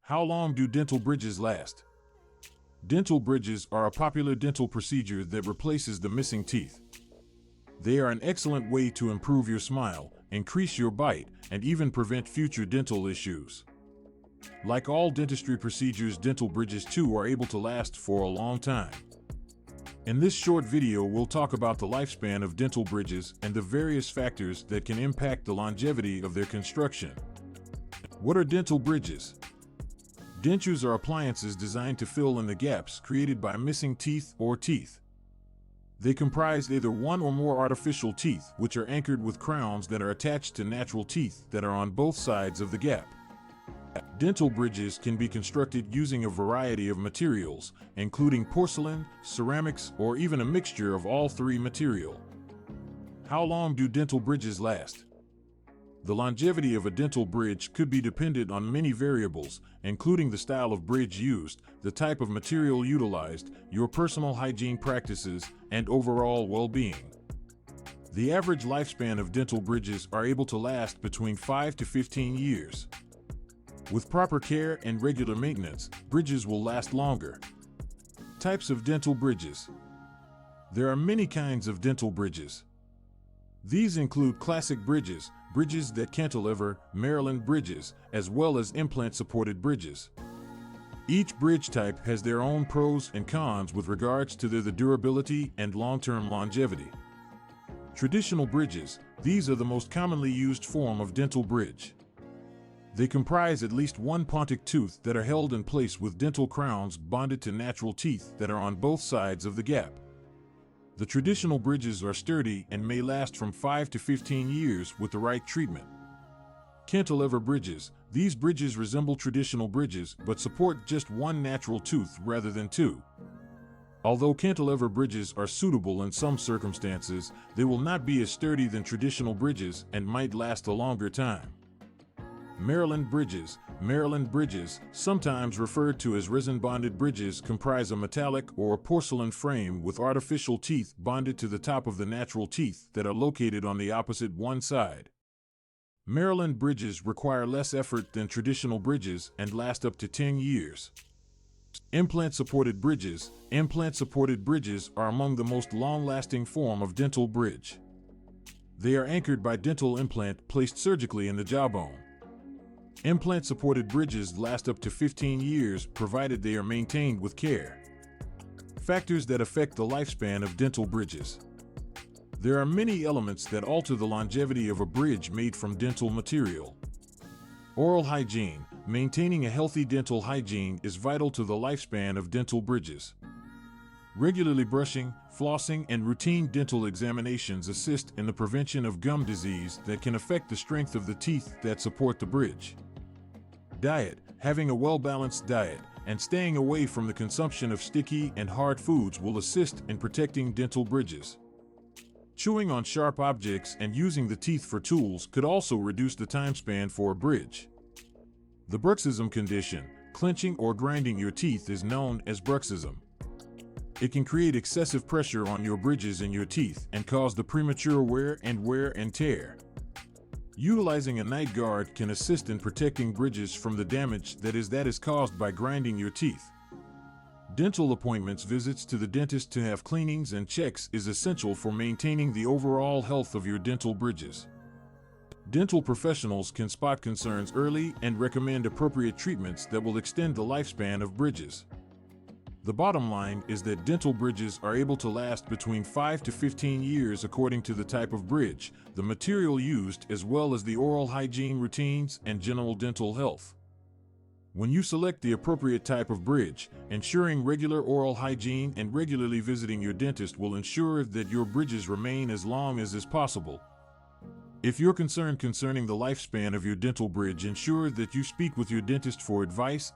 How long do dental bridges last? Dental bridges are a popular dental procedure that replaces the missing teeth. They are an excellent way to improve your smile, increase your bite, and even prevent future dental issues. Like all dentistry procedures, dental bridges too are able to last for a long time. In this short video, we'll talk about the lifespan of dental bridges and the various factors that can impact the longevity of their construction. What are dental bridges? Dentures are appliances designed to fill in the gaps created by missing teeth or teeth. They comprise either one or more artificial teeth, which are anchored with crowns that are attached to natural teeth that are on both sides of the gap. Dental bridges can be constructed using a variety of materials, including porcelain, ceramics, or even a mixture of all three materials. How long do dental bridges last? The longevity of a dental bridge could be dependent on many variables, including the style of bridge used, the type of material utilized, your personal hygiene practices, and overall well-being. The average lifespan of dental bridges are able to last between 5 to 15 years. With proper care and regular maintenance, bridges will last longer. Types of dental bridges. There are many kinds of dental bridges. These include classic bridges, bridges that cantilever, Maryland bridges, as well as implant-supported bridges. Each bridge type has their own pros and cons with regards to their durability and long-term longevity. Traditional bridges, these are the most commonly used form of dental bridge. They comprise at least one pontic tooth that are held in place with dental crowns bonded to natural teeth that are on both sides of the gap. The traditional bridges are sturdy and may last from 5 to 15 years with the right treatment. Cantilever bridges. These bridges resemble traditional bridges but support just one natural tooth rather than two. Although cantilever bridges are suitable in some circumstances, they will not be as sturdy than traditional bridges and might last a longer time. Maryland bridges. Maryland bridges, sometimes referred to as resin-bonded bridges, comprise a metallic or a porcelain frame with artificial teeth bonded to the top of the natural teeth that are located on the opposite one side. Maryland bridges require less effort than traditional bridges and last up to 10 years. Implant-supported bridges. Implant-supported bridges are among the most long-lasting form of dental bridge. They are anchored by dental implant placed surgically in the jawbone. Implant-supported bridges last up to 15 years provided they are maintained with care. Factors that affect the lifespan of dental bridges. There are many elements that alter the longevity of a bridge made from dental material. Oral hygiene. Maintaining a healthy dental hygiene is vital to the lifespan of dental bridges. Regularly brushing, flossing, and routine dental examinations assist in the prevention of gum disease that can affect the strength of the teeth that support the bridge. Diet. Having a well-balanced diet and staying away from the consumption of sticky and hard foods will assist in protecting dental bridges. Chewing on sharp objects and using the teeth for tools could also reduce the time span for a bridge. The bruxism condition, clenching or grinding your teeth, is known as bruxism. It can create excessive pressure on your bridges and your teeth and cause the premature wear and tear. Utilizing a night guard can assist in protecting bridges from the damage that is caused by grinding your teeth. Dental appointments. Visits to the dentist to have cleanings and checks is essential for maintaining the overall health of your dental bridges. Dental professionals can spot concerns early and recommend appropriate treatments that will extend the lifespan of bridges. The bottom line is that dental bridges are able to last between 5 to 15 years according to the type of bridge, the material used, as well as the oral hygiene routines and general dental health. When you select the appropriate type of bridge, ensuring regular oral hygiene and regularly visiting your dentist will ensure that your bridges remain as long as is possible. If you're concerned concerning the lifespan of your dental bridge, ensure that you speak with your dentist for advice.